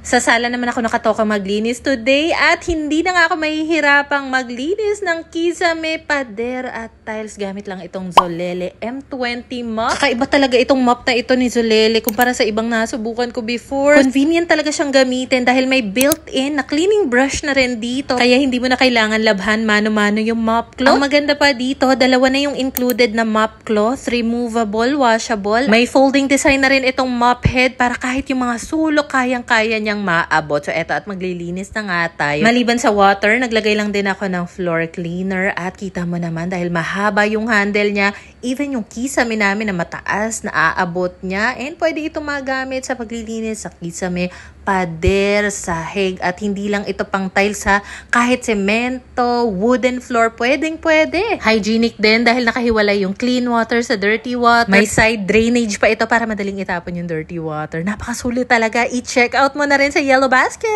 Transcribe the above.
Sa sala naman ako nakatoka maglinis today at hindi na nga ako mahihirapang maglinis ng kisame, pader at tiles gamit lang itong Zolele M20 mop. Kakaiba talaga itong mop na ito ni Zolele kumpara sa ibang nasubukan ko before. Convenient talaga siyang gamitin dahil may built-in na cleaning brush na rin dito. Kaya hindi mo na kailangan labhan mano-mano yung mop cloth. Ang maganda pa dito, dalawa na yung included na mop cloth, removable, washable. May folding design na rin itong mop head para kahit yung mga sulok kayang-kaya niyang maabot. So eto at maglilinis na nga tayo. Maliban sa water, naglagay lang din ako ng floor cleaner at kita mo naman dahil mahaba yung handle niya, even yung kisame namin na mataas na aabot niya and pwede itong magamit sa paglilinis sa kisame, pader, sahig at hindi lang ito pang tiles ha, kahit semento, wooden floor, pwede. Hygienic din dahil nakahiwalay yung clean water sa dirty water. May side drainage pa ito para madaling itapon yung dirty water. Napakasulit talaga. I-check out mo na rin sa Yellow Basket.